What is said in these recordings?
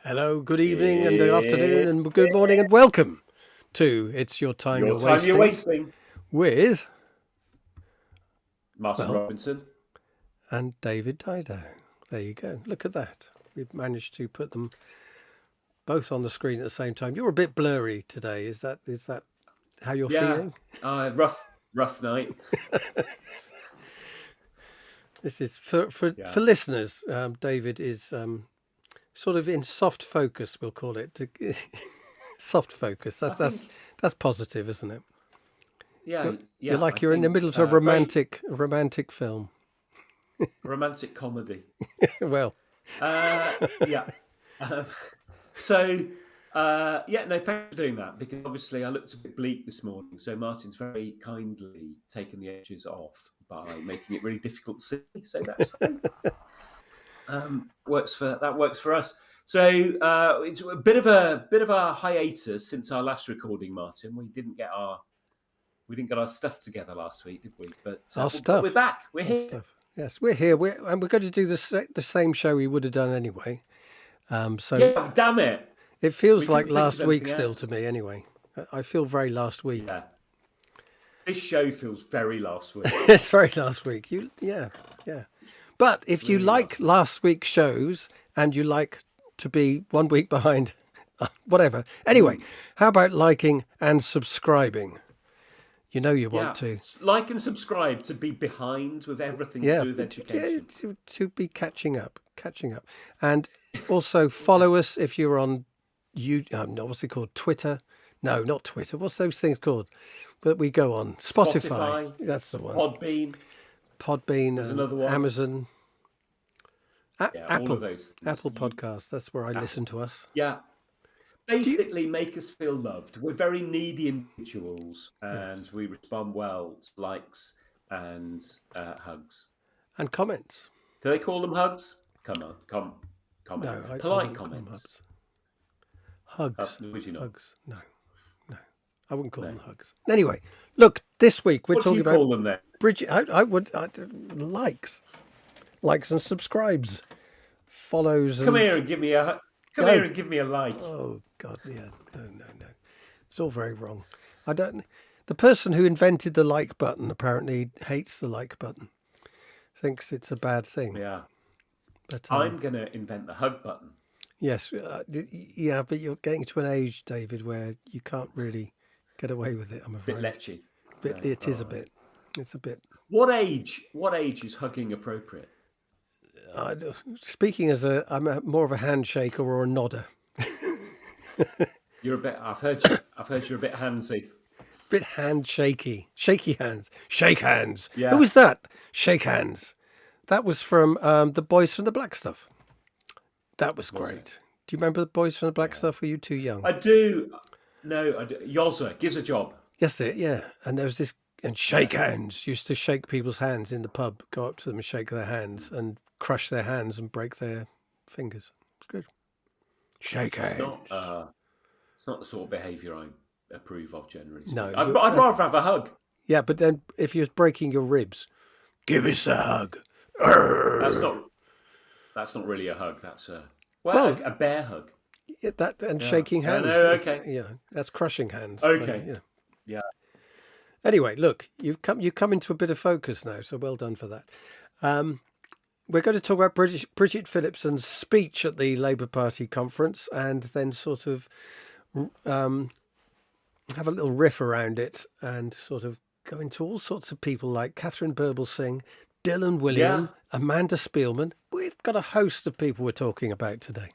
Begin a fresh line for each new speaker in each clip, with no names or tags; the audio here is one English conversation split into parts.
Hello, good evening and good afternoon and good morning and welcome to It's Your Time You're Wasting with
Martin Robinson
and David Dido. There you go. Look at that. We've managed to put them both on the screen at the same time. You're a bit blurry today. Is that how you're feeling?
Rough night.
This is for listeners. David is sort of in soft focus. We'll call it soft focus. That's positive, isn't it?
Yeah,
You're like you're in the middle of a romantic film.
Romantic comedy.
Well,
yeah. So, no, thanks for doing that, because obviously I looked a bit bleak this morning. So Martin's very kindly taken the edges off by making it really difficult to see. So that's fine. Works for us. So it's a bit of a hiatus since our last recording, Martin. We didn't get our stuff together last week, did we? But we're back. We're here.
Stuff. Yes, we're here. We're going to do the same show we would have done anyway.
Yeah, damn it!
It feels like last week still to me. Anyway, I feel very last week.
Yeah. This show feels very last week.
It's very last week. Yeah. But if really you like last week's shows and you like to be 1 week behind, whatever. Anyway, how about liking and subscribing? You know you want to.
Like and subscribe to be behind with everything to do with education.
Yeah, to be catching up. And also follow us if you're on what's it called? Twitter? No, not Twitter. What's those things called? But we go on Spotify. That's the one. Podbean,
another one.
Amazon, Apple,
all of those.
Apple Podcasts. That's where I listen to us.
Yeah. Basically, make us feel loved. We're very needy individuals, and we respond well to likes and hugs.
And comments.
Do they call them hugs? Comment.
No,
polite comments.
Hugs.
Would you not?
Hugs. No. I wouldn't call them hugs. Anyway, look, this week we're talking about...
What do you call them then?
Bridget, I would likes and subscribes, follows.
Come here and give me a here and give me a like.
Oh God, yeah, no. It's all very wrong. The person who invented the like button apparently hates the like button. Thinks it's a bad thing.
Yeah,
but
I'm going to invent the hug button.
Yes, yeah, but you're getting to an age, David, where you can't really get away with it. I'm afraid.
A bit lechy.
It is a bit. It's a bit.
What age is hugging appropriate?
Speaking as I'm more of a handshaker or a nodder.
You're a bit. I've heard you're a bit handsy.
Bit handshaky. Shaky hands. Shake hands.
Yeah.
Who was that? Shake hands. That was from the Boys from the Black Stuff. That was great. Do you remember the Boys from the Black Stuff? Were you too young?
I do. No, I do. Yozza gives a job.
Yes, yeah. And there was this, and shake hands. Used to shake people's hands in the pub, go up to them and shake their hands and crush their hands and break their fingers. It's good. Shake hands.
It's not the sort of behaviour I approve of generally.
No.
I'd rather have a hug.
Yeah, but then if you're breaking your ribs, give us a hug.
That's not really a hug. That's a bear hug.
Yeah, shaking hands.
Okay.
Yeah, that's crushing hands.
Okay.
So,
yeah.
Anyway, look, you've come into a bit of focus now, so well done for that. We're going to talk about Bridget Phillipson's speech at the Labour Party conference, and then sort of have a little riff around it, and sort of go into all sorts of people like Catherine Birbalsingh, Dylan William, Amanda Spielman. We've got a host of people we're talking about today.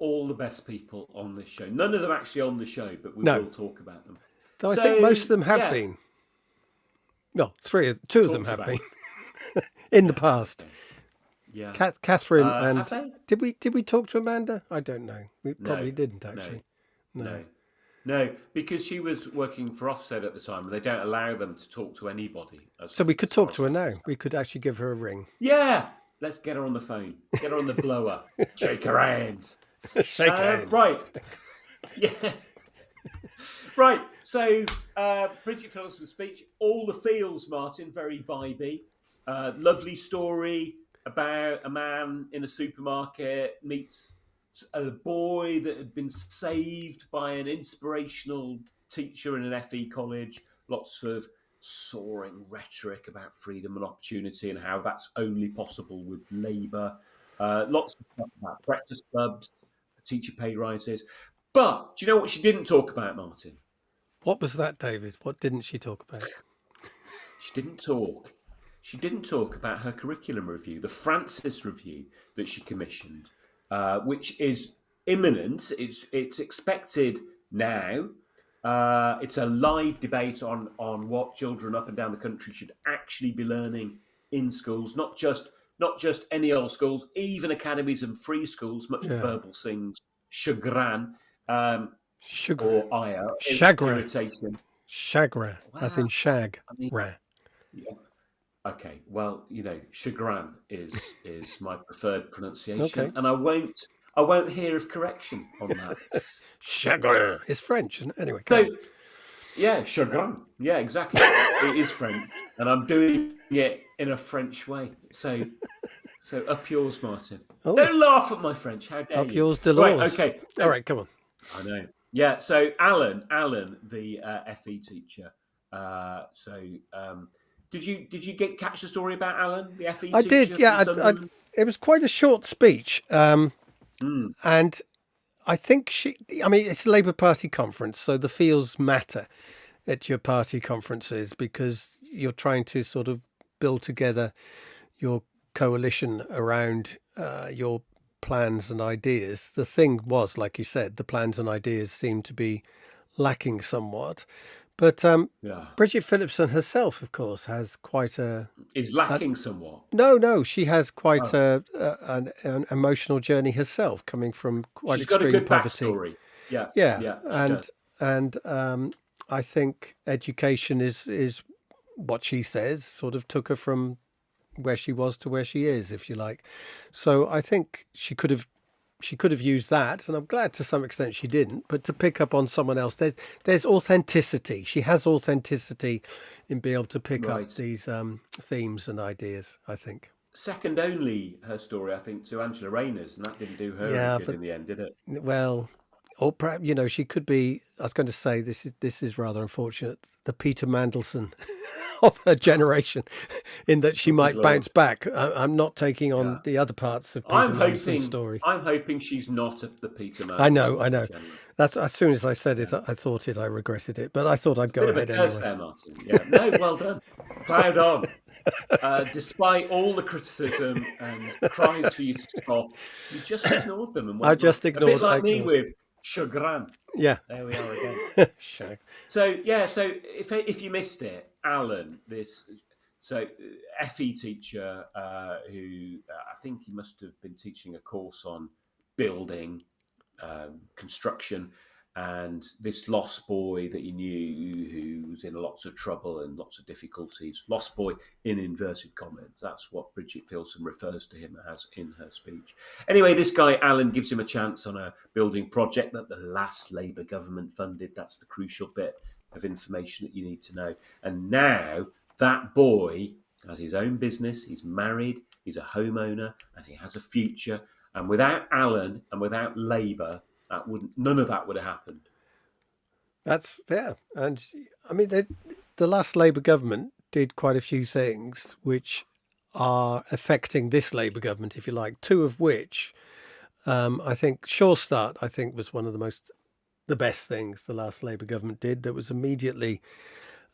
All the best people on this show. None of them actually on the show, but we will talk about them.
Though I think most of them have been. Well, two of them have been in the past.
Yeah,
Catherine and did we talk to Amanda? I don't know. We probably didn't actually.
No, because she was working for Ofsted at the time, and they don't allow them to talk to anybody.
So we could talk to her now. We could actually give her a ring.
Yeah, let's get her on the phone. Get her on the blower. Shake her hand.
Shake hands.
Right. Yeah. Right. So Bridget Phillipson's speech, all the feels, Martin, very vibey. Lovely story about a man in a supermarket meets a boy that had been saved by an inspirational teacher in an FE college, lots of soaring rhetoric about freedom and opportunity and how that's only possible with Labour, lots of stuff about breakfast clubs, teacher pay rises. But do you know what she didn't talk about, Martin?
What was that, David? What didn't she talk about?
She didn't talk. She didn't talk about her curriculum review, the Francis review that she commissioned, which is imminent. It's expected now. It's a live debate on what children up and down the country should actually be learning in schools, not just any old schools, even academies and free schools, much to Burble Singh's chagrin, or ire,
chagrin,
irritation.
Chagrin, as in shag.
Yeah. Okay. Well, chagrin is my preferred pronunciation, and I won't hear of correction on that.
Chagrin. It's French, isn't it? Anyway.
Yeah, chagrin. Yeah, exactly. It is French, and I'm doing it in a French way. So up yours, Martin. Oh. Don't laugh at my French. How dare you?
Up yours, Delors.
Right, okay.
All right, come on.
I know. Yeah. So Alan, the FE teacher. Did you catch the story about Alan, the FE teacher?
I did. Yeah. It was quite a short speech, and I think it's a Labour Party conference, so the feels matter at your party conferences because you're trying to sort of build together your coalition around your plans and ideas. The thing was, like you said, the plans and ideas seem to be lacking somewhat. But Bridget Phillipson herself, of course, has quite
is lacking somewhat.
No, she has quite an emotional journey herself, coming from quite extreme poverty.
Backstory.
And I think education is what she says sort of took her from where she was to where she is, if you like. So I think she could have used that, and I'm glad to some extent she didn't, but to pick up on someone else, there's authenticity. She has authenticity in being able to pick up these themes and ideas, I think.
Second only her story, I think, to Angela Rayner's, and that didn't do her any good in the end, did it?
Well, or perhaps, she could be, I was going to say, this is rather unfortunate, the Peter Mandelson of her generation, in that she might bounce back. I'm not taking on the other parts of Peter Mandelson's story.
I'm hoping she's not the Peter Mandelson.
I know. That's, as soon as I said it, I thought it, I regretted it, but I thought I'd go ahead anyway.
There, Martin. Yeah, no, well done. Proud on. Despite all the criticism and cries for you to stop, you just ignored them. And
I just ignored.
A bit like me with chagrin.
Yeah.
There we are again.
Shag.
So if you missed it, Alan, FE teacher who I think he must have been teaching a course on building, construction, and this lost boy that he knew who was in lots of trouble and lots of difficulties. Lost boy in inverted commas. That's what Bridget Phillipson refers to him as in her speech. Anyway, this guy, Alan, gives him a chance on a building project that the last Labour government funded. That's the crucial bit of information that you need to know. And now that boy has his own business, he's married, he's a homeowner, and he has a future. And without Alan and without Labour, none of that would have happened.
And I mean, the last Labour government did quite a few things which are affecting this Labour government, if you like. Two of which, I think, Sure Start, I think, was one of the best things the last Labour government did. That was immediately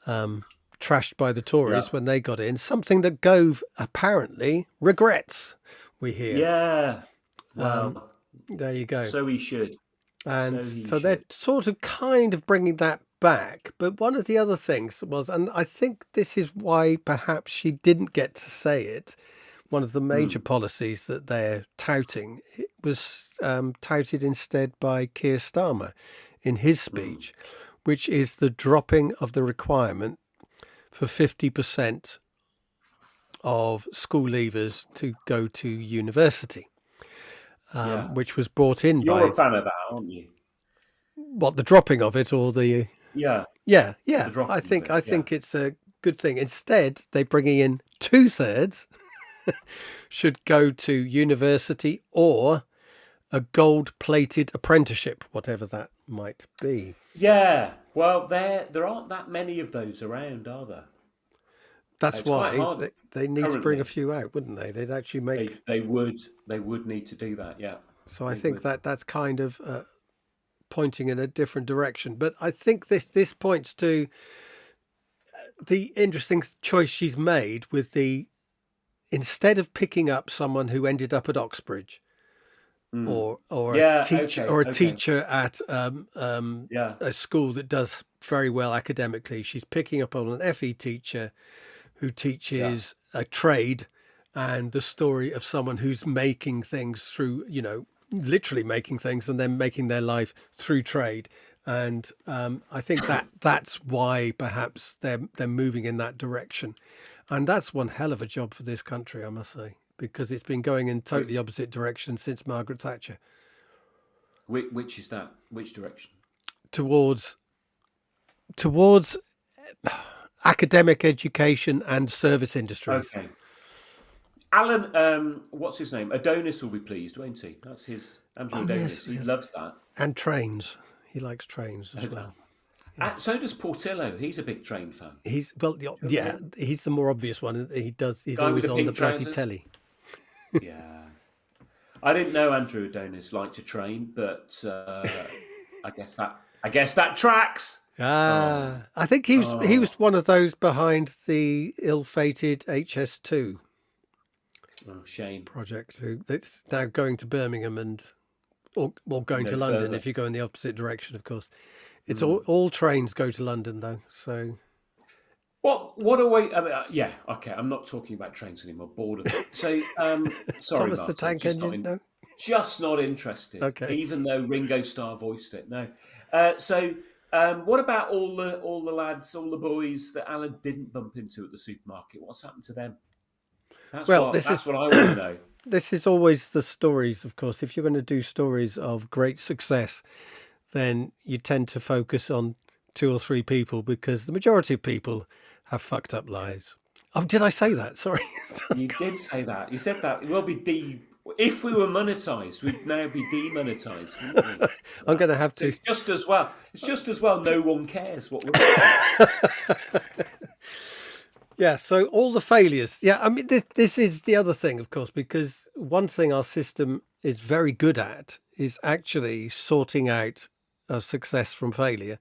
trashed by the Tories when they got in. Something that Gove apparently regrets. We hear.
Yeah. Well,
there you go.
So he should.
And so they're sort of kind of bringing that back. But one of the other things was, and I think this is why perhaps she didn't get to say it, one of the major policies that they're touting, it was touted instead by Keir Starmer in his speech, which is the dropping of the requirement for 50% of school leavers to go to university. Which was brought in
You're a fan of that, aren't you?
What, the dropping of it or the...
Yeah.
I think it's a good thing. Instead, they're bringing in 2/3 should go to university or a gold-plated apprenticeship, whatever that might be.
Yeah. Well, there aren't that many of those around, are there?
That's
It's quite
why
hard
they need to bring a
currently.
few out, wouldn't they? They'd actually make.
They would need to do that. Yeah,
So I
they
think
would.
that's kind of pointing in a different direction. But I think this points to the interesting choice she's made with the, instead of picking up someone who ended up at Oxbridge
Mm.
or
Yeah. Okay.
a
Okay.
teacher at
Yeah.
a school that does very well academically, she's picking up on an FE teacher who
Yeah.
teaches a trade, and the story of someone who's making things through, literally making things and then making their life through trade. And I think that's why perhaps they're moving in that direction. And that's one hell of a job for this country, I must say, because it's been going in totally opposite direction since Margaret Thatcher,
Which is that? Which direction?
towards academic education and service industries.
Okay. Alan, what's his name? Adonis will be pleased, won't he? That's his Andrew
Oh
Adonis.
yes,
He
yes.
loves that.
And trains. He likes trains as well.
So does Portillo. He's a big train fan.
He's he's the more obvious one. He's
Guy with
always
the
on
pink
the bloody
trousers?
telly.
Yeah. I didn't know Andrew Adonis liked to train, but I guess that tracks.
I think he was one of those behind the ill-fated HS2
Shame.
project, that's now going to Birmingham or going to London
further.
if you go in the opposite direction, of course. It's all trains go to London though, so.
What a way! I mean, yeah, okay. I'm not talking about trains anymore. Bored of it. So, sorry,
Thomas
Martin,
the Tank Engine, no?
just not interested.
Okay.
Even though Ringo Starr voiced it, no. What about all the lads, all the boys that Alan didn't bump into at the supermarket? What's happened to them? That's what I want to know.
This is always the stories, of course. If you're going to do stories of great success, then you tend to focus on 2 or 3 people, because the majority of people have fucked up lives. Oh, did I say that? Sorry.
You did say that. You said that. It will be if we were monetized, we'd now be demonetized, wouldn't we?
I'm going to have to.
It's just as well. It's just as well. No one cares what we're doing.
Yeah, so all the failures. Yeah, I mean, this is the other thing, of course, because one thing our system is very good at is actually sorting out success from failure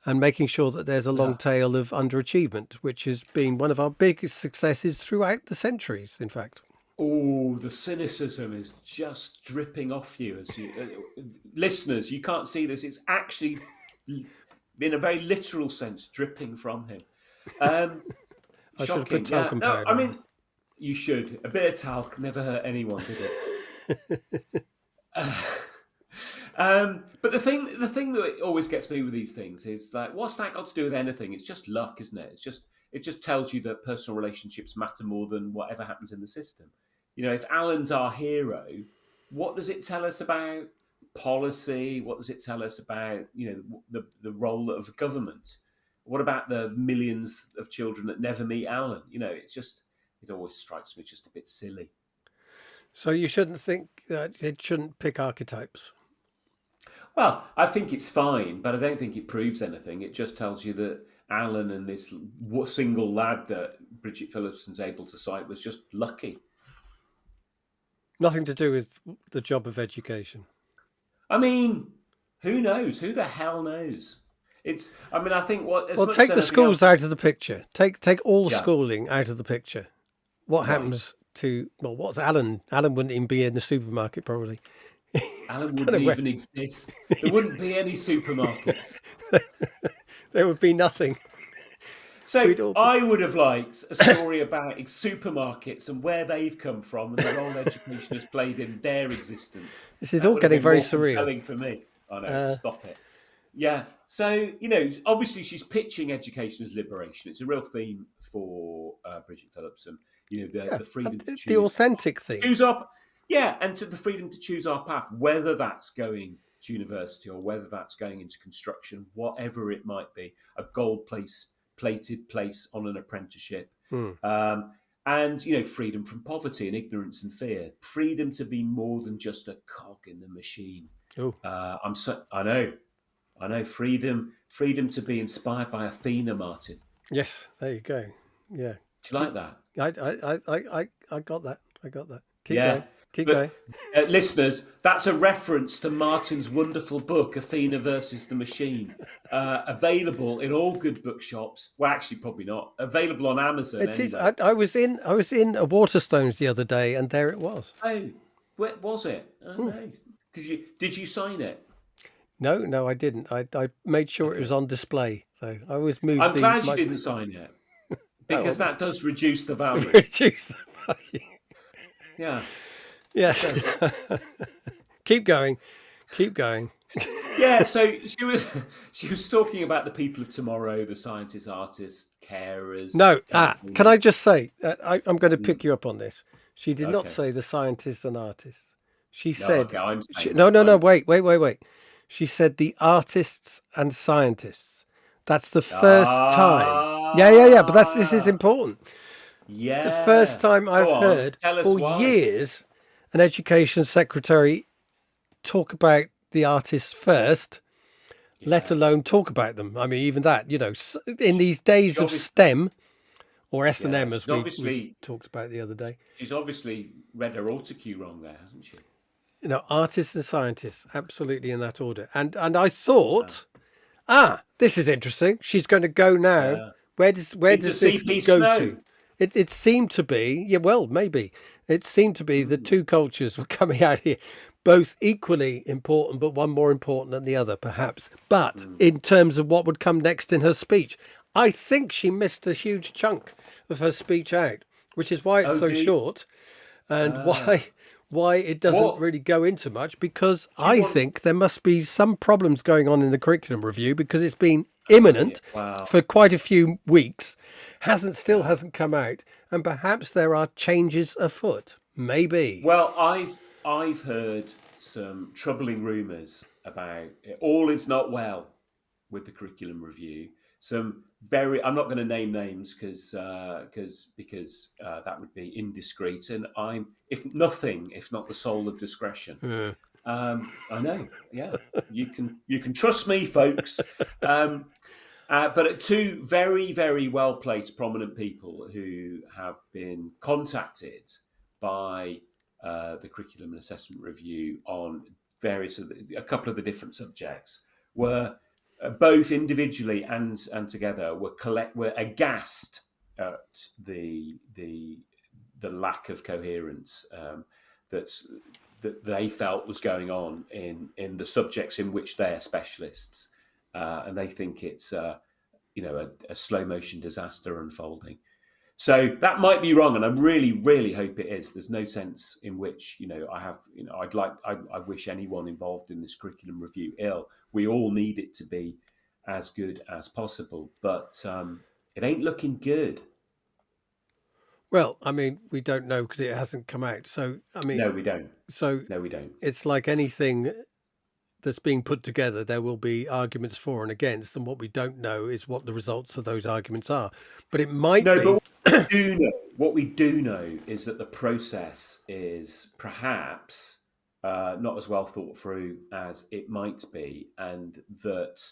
and making sure that there's a long tail of underachievement, which has been one of our biggest successes throughout the centuries, in fact.
Oh, the cynicism is just dripping off you. As you listeners, you can't see this. It's actually, in a very literal sense, dripping from him.
I should have
Shocking.
put talcum
No,
powder
I
on.
mean, you should. A bit of talc never hurt anyone, did it? But the thing that always gets me with these things is like, what's that got to do with anything? It's just luck, isn't it? It just tells you that personal relationships matter more than whatever happens in the system. If Alan's our hero, what does it tell us about policy? What does it tell us about the role of government? What about the millions of children that never meet Alan? It always strikes me just a bit silly.
So you shouldn't think that it shouldn't pick archetypes.
Well, I think it's fine, but I don't think it proves anything. It just tells you that Alan and this single lad that Bridget Phillipson's able to cite was just lucky.
Nothing to do with the job of education.
I mean, who knows? Who the hell knows? I think
Well, take the schools out of the picture. Take all the schooling out of the picture. What happens to, what's Alan? Alan wouldn't even be in the supermarket, probably.
Alan wouldn't even exist. There wouldn't be any supermarkets.
There would be nothing.
So I would have liked a story about supermarkets and where they've come from and the role education has played in their existence.
This is all getting very surreal.
Compelling for me. I know. Stop it. Yeah. So obviously she's pitching education as liberation. It's a real theme for Bridget Phillipson. The freedom to choose.
The authentic thing.
Choose up. Yeah, and to the freedom to choose our path, whether that's going to university or whether that's going into construction, whatever it might be, a gold plated place on an apprenticeship. And, freedom from poverty and ignorance and fear, freedom to be more than just a cog in the machine.
Oh,
I know, freedom to be inspired by Athena, Martin.
yes. There you go. Yeah.
Do you like that?
I got that. I got that. Keep
Yeah.
going. Keep
But
going.
listeners, that's a reference to Martin's wonderful book, Athena versus the Machine, available in all good bookshops. Well, actually, probably not. Available on Amazon.
It is.
anyway.
I was in a Waterstones the other day, and there it was.
Oh, where was it? Oh, no. Did you sign it?
No, I didn't. I made sure it was on display, though. I always moved.
I'm glad you didn't sign it, because that does reduce the value.
Reduce the value.
Yeah.
Yes. Keep going. Keep going.
Yeah. So she was talking about the people of tomorrow, the scientists, artists, carers.
No. Can I just say I'm going to pick you up on this. She did not say the scientists and artists. She said
I'm
no. Wait. She said the artists and scientists. That's the first time. Yeah. But this is important.
Yeah.
The first time I've heard for years an education secretary talk about the artists first, let alone talk about them. I mean, even that, in these days of STEM or S&M, as we talked about the other day.
She's obviously read her autocue wrong there, hasn't she?
Artists and scientists, absolutely in that order. And I thought, this is interesting. She's going to go now.
Yeah.
Where does this go to? It seemed to be, maybe. It seemed to be the two cultures were coming out here, both equally important, but one more important than the other, perhaps. But in terms of what would come next in her speech, I think she missed a huge chunk of her speech out, which is why it's so short, and why it doesn't really go into much, because I think there must be some problems going on in the curriculum review, because it's been imminent for quite a few weeks, hasn't come out, and perhaps there are changes afoot. Maybe.
Well, I've heard some troubling rumours about all is not well with the curriculum review. Some I'm not going to name names because that would be indiscreet, and I'm if not the soul of discretion. I know. Yeah, you can trust me, folks. But two very, very well-placed, prominent people who have been contacted by the Curriculum and Assessment Review on a couple of the different subjects were both individually and together were aghast at the lack of coherence that they felt was going on in the subjects in which they're specialists. And they think it's a slow motion disaster unfolding. So that might be wrong, and I really, really hope it is. There's no sense in which I wish anyone involved in this curriculum review ill. We all need it to be as good as possible, but it ain't looking good.
Well, I mean, we don't know because it hasn't come out. So I mean,
no, we don't.
So
no, we don't.
It's like anything that's being put together, there will be arguments for and against, and what we don't know is what the results of those arguments are. But it might be.
But what we do know is that the process is perhaps not as well thought through as it might be, and that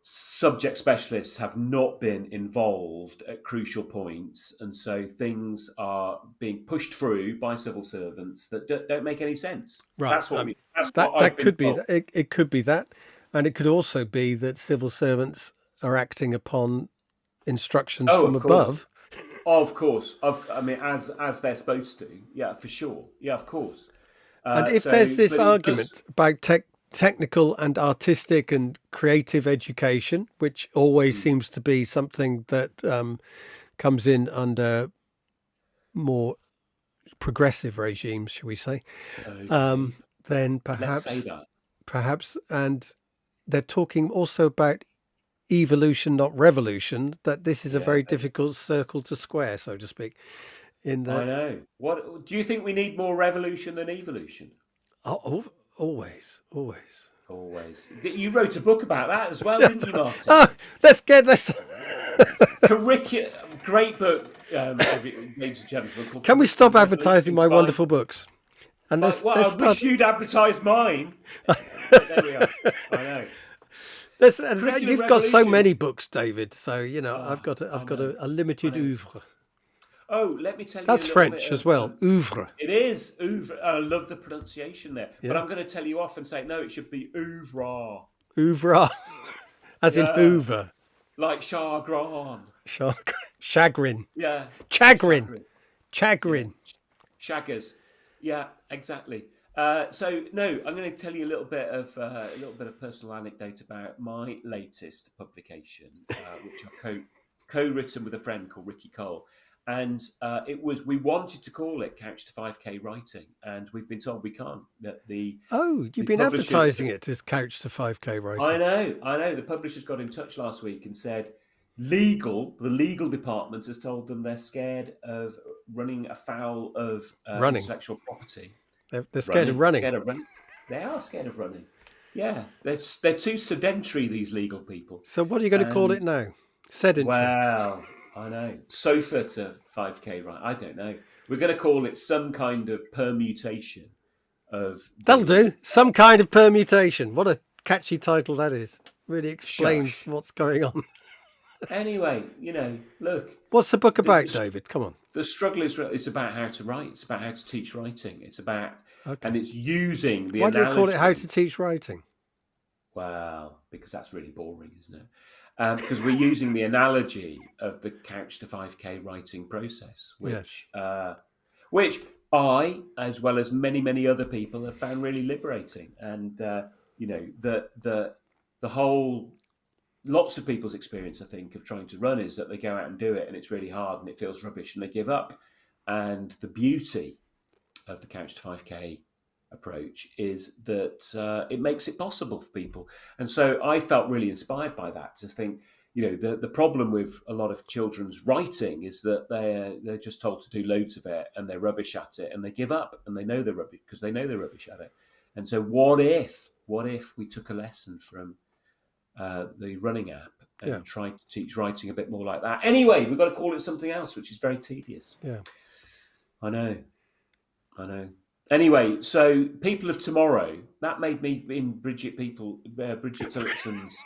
subject specialists have not been involved at crucial points, and so things are being pushed through by civil servants that don't make any sense.
Right.
That's what
that could be. It could be that, and it could also be that civil servants are acting upon instructions from above.
Of course. As they're supposed to. Yeah, for sure. Yeah, of course.
And if there's this argument about technical and artistic and creative education, which always seems to be something that comes in under more progressive regimes, shall we say, then perhaps,
let's say that.
Perhaps, and they're talking also about evolution, not revolution, that this is a very difficult circle to square, so to speak.
I know. What do you think? We need more revolution than evolution?
Always.
You great book, ladies and gentlemen. Called
Can we stop advertising my
Inspired-
wonderful books? And let's
I
start.
wish you'd advertise mine. But there we are. I know.
You've got so
revolution.
many books, David. So I've got
know.
a limited oeuvre.
Oh, let me tell you.
That's
a little
French
bit
as
of,
well. Oeuvre.
It is oeuvre. I love the pronunciation there.
Yeah.
But I'm going to tell you off and say no. It should be oeuvre.
Oeuvre, as in Hoover.
Like chagrin.
Chagrin.
Yeah.
Chagrin.
Shaggers. Yeah, exactly. So no, I'm going to tell you a little bit of personal anecdote about my latest publication, which I've co-written with a friend called Ricky Cole, and we wanted to call it Couch to 5K Writing, and we've been told we can't. That
you've been advertising it as Couch to 5K Writing.
I know. The publishers got in touch last week and said the legal department has told them they're scared of running afoul of intellectual property.
They're scared of running.
They are scared of running. Yeah, they're too sedentary, these legal people.
So what are you going to call it now? Sedentary.
Well, I know. Sofa to 5K, right? I don't know. We're going to call it some kind of permutation of...
That'll do. Some kind of permutation. What a catchy title that is. Really explains what's going on.
Anyway, look.
What's the book about, David? Come on.
The struggle is, it's about how to write. It's about how to teach writing. It's about, and it's using the
Why
analogy.
do you call it How to Teach Writing?
Well, because that's really boring, isn't it? Because we're using the analogy of the Couch to 5K writing process, which I, as well as many, many other people, have found really liberating. And, the whole... Lots of people's experience, I think, of trying to run is that they go out and do it and it's really hard and it feels rubbish and they give up. And the beauty of the Couch to 5K approach is that it makes it possible for people. And so I felt really inspired by that, to think, the problem with a lot of children's writing is that they're just told to do loads of it and they're rubbish at it and they give up and they know they're rubbish because they know they're rubbish at it. And so what if we took a lesson from the running app and try to teach writing a bit more like that? Anyway, we've got to call it something else, which is very tedious.
Yeah,
I know. Anyway, so people of tomorrow, that made me in Bridget Phillipson's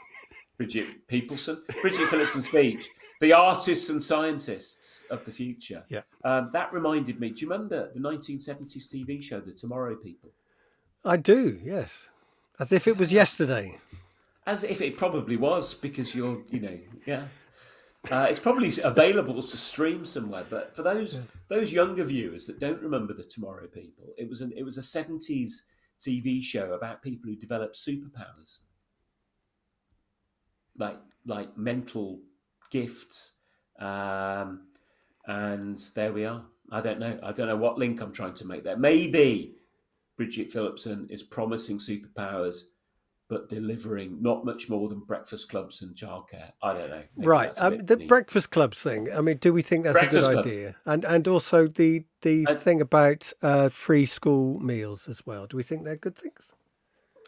speech, the artists and scientists of the future.
Yeah.
That reminded me. Do you remember the 1970s TV show, The Tomorrow People?
I do. Yes, as if it was yesterday.
As if it probably was, because it's probably available to stream somewhere. But for those younger viewers that don't remember the Tomorrow People, it was a 70s TV show about people who developed superpowers, like mental gifts, and there we are. I don't know what link I'm trying to make there. Maybe Bridget Phillipson is promising superpowers, but delivering not much more than breakfast clubs and childcare. I don't know. Maybe
right. The breakfast clubs thing. I mean, do we think that's breakfast a good idea? And also the thing about free school meals as well. Do we think they're good things?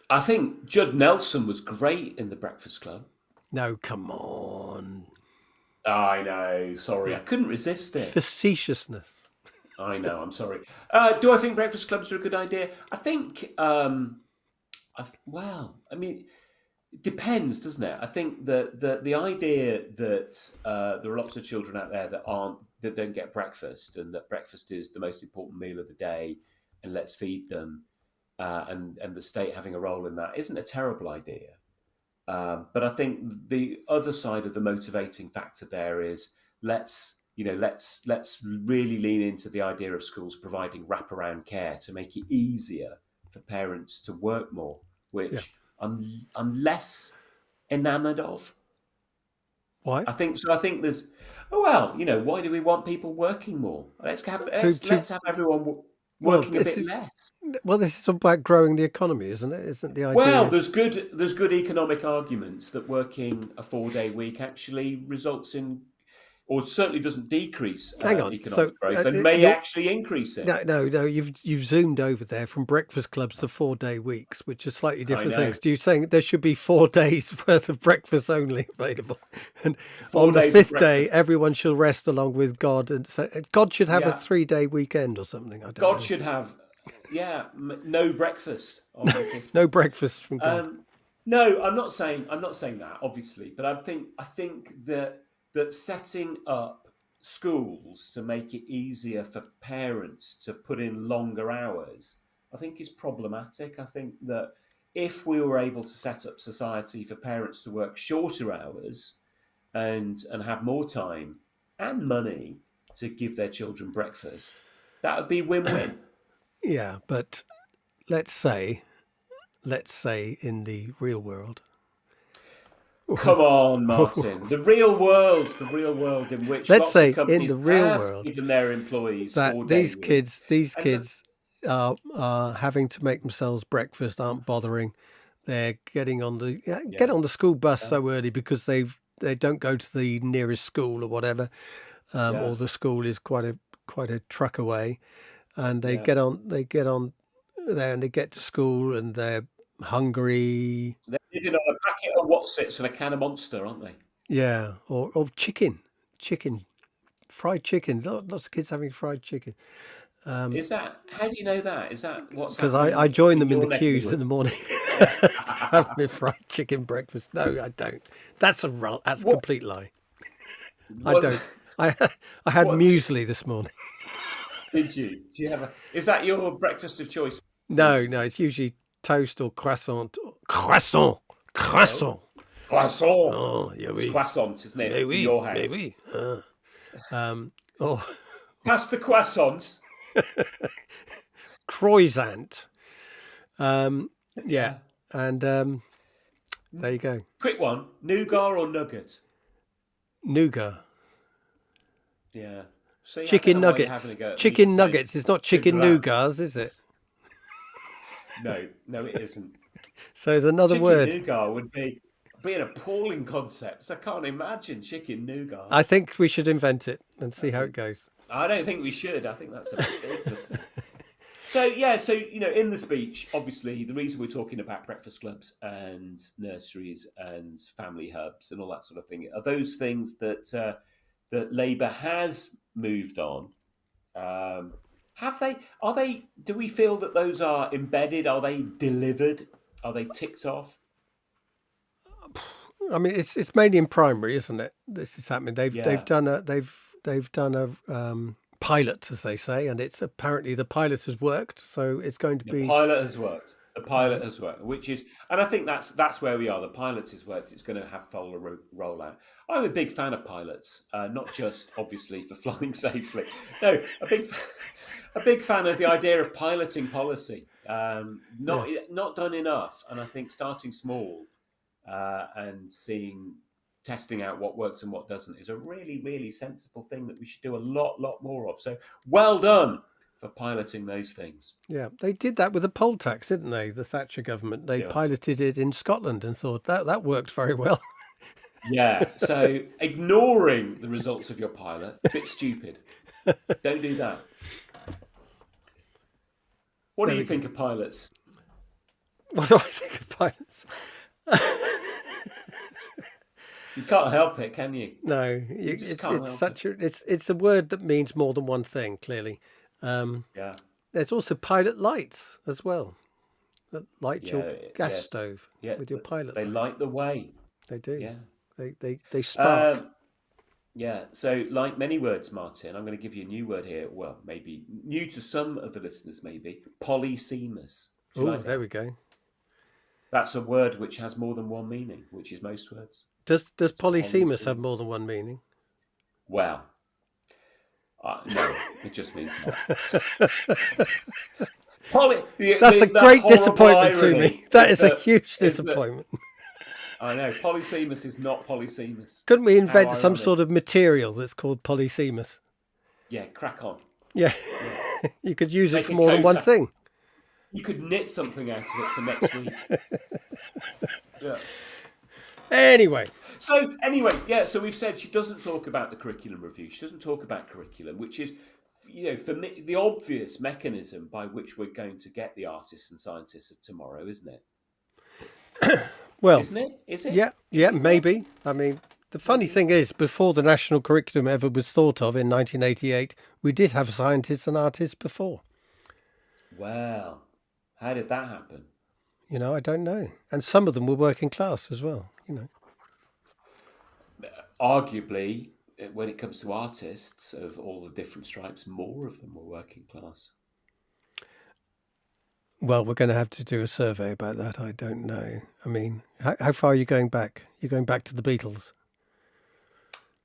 I think Judd Nelson was great in the Breakfast Club.
No, come on.
I know. Sorry, I couldn't resist it.
Facetiousness.
I know. I'm sorry. Do I think breakfast clubs are a good idea? I think. It depends, doesn't it? I think that the idea that there are lots of children out there that don't get breakfast, and that breakfast is the most important meal of the day, and let's feed them, and the state having a role in that isn't a terrible idea. But I think the other side of the motivating factor there is let's really lean into the idea of schools providing wraparound care to make it easier for parents to work more, which I'm less enamoured of.
Why?
I think there's, why do we want people working more? Let's have everyone working a bit less.
Well, this is about growing the economy, isn't it? Isn't the idea?
Well, there's good economic arguments that working a 4-day week actually results in or certainly doesn't decrease
Hang on.
economic
So
growth, and may actually increase it.
no. You've zoomed over there from breakfast clubs to 4-day weeks, which are slightly
I
different
know.
things. Do you saying there should be 4 days worth of breakfast only available, and
4
on the
days of
5th day
breakfast.
everyone shall rest along with God, and so God should have a
Yeah.
3-day weekend or something? I don't
God
know.
should have, no breakfast on the 5th.
No breakfast from God.
No, I'm not saying that, obviously, but I think that setting up schools to make it easier for parents to put in longer hours, I think is problematic. I think that if we were able to set up society for parents to work shorter hours and have more time and money to give their children breakfast, that would be win-win.
Yeah, but let's say in the real world.
Come on, Martin. The real world in which
Let's
lots
say
of companies
in the real
have
world
given their employees
that
4-day
these
weeks.
kids are having to make themselves breakfast, aren't bothering. They're getting on the get on the school bus so early because they don't go to the nearest school or whatever, or the school is quite a truck away, and they get on there and they get to school and they're hungry.
They're living on a packet of Wotsits and a can of Monster, aren't they?
Yeah, or chicken, fried chicken. Lots of kids having fried chicken.
Is that, how do you know that? Is that what's
Because
happening?
I join them in
your
the
neck of
queues in the morning to have my fried chicken breakfast. No, I don't. That's a complete lie. I don't. I had muesli this morning.
Did you? Do you have is that your breakfast of choice?
No, it's usually toast or croissant. Croissant. Oh, yeah,
It's croissant, isn't it?
Mais oui,
Your house.
mais oui.
Pass the croissants.
Croissant. Yeah. And there you go.
Quick one. Nougat or nugget?
Nougat.
Yeah. See,
Chicken nuggets. Chicken nuggets. It's not chicken nougats, is it?
No, it isn't.
So there's another word.
Chicken nougat would be an appalling concept. I can't imagine chicken nougat.
I think we should invent it and see how it goes.
I don't think we should. I think that's a bit interesting. So in the speech, obviously, the reason we're talking about breakfast clubs and nurseries and family hubs and all that sort of thing are those things that Labour has moved on. Have they? Are they? Do we feel that those are embedded? Are they delivered? Are they ticked off?
I mean, it's mainly in primary, isn't it? This is happening. They've done a pilot, as they say, and it's apparently the pilot has worked. So it's going to be
the pilot has worked. The pilot has worked, which is, and I think that's where we are. The pilot has worked. It's going to have full rollout. I'm a big fan of pilots, not just obviously for flying safely. No, a big fan of the idea of piloting policy. Not done enough, and I think starting small and testing out what works and what doesn't is a really, really sensible thing that we should do a lot more of. So well done for piloting those things.
Yeah, they did that with the poll tax, didn't they? The Thatcher government. They piloted it in Scotland and thought that worked very well.
Yeah, so ignoring the results of your pilot, a bit stupid. Don't do that. What do you think of pilots?
What do I think of pilots?
You can't help it, can you?
No, it's a word that means more than one thing. Clearly, There's also pilot lights as well, that light your gas stove with your pilot.
They light the way.
They do.
Yeah,
they spark.
So like many words, Martin, I'm going to give you a new word here. Well, maybe new to some of the listeners, maybe polysemous.
Oh, there we go.
That's a word which has more than one meaning, which is most words.
Does polysemous have more than one meaning?
Well, no, it just means that.
That's a great disappointment to me. That is a huge disappointment.
I know. Polysemous is not polysemous.
Couldn't we invent some sort of material that's called polysemous?
Yeah, crack on.
Yeah. You could use it for more than one thing.
You could knit something out of it for next week. Yeah.
Anyway.
So anyway, yeah. So we've said she doesn't talk about the curriculum review. She doesn't talk about curriculum, which is, for me, the obvious mechanism by which we're going to get the artists and scientists of tomorrow, isn't it?
Well,
Isn't it? Is it?
yeah,
You
yeah,
think,
maybe.
Martin?
I mean, the funny thing is, before the national curriculum ever was thought of in 1988, we did have scientists and artists before.
Well, how did that happen?
I don't know. And some of them were working class as well,
Arguably, when it comes to artists of all the different stripes, more of them were working class.
Well, we're going to have to do a survey about that. I don't know. I mean, how far are you going back? You're going back to the Beatles?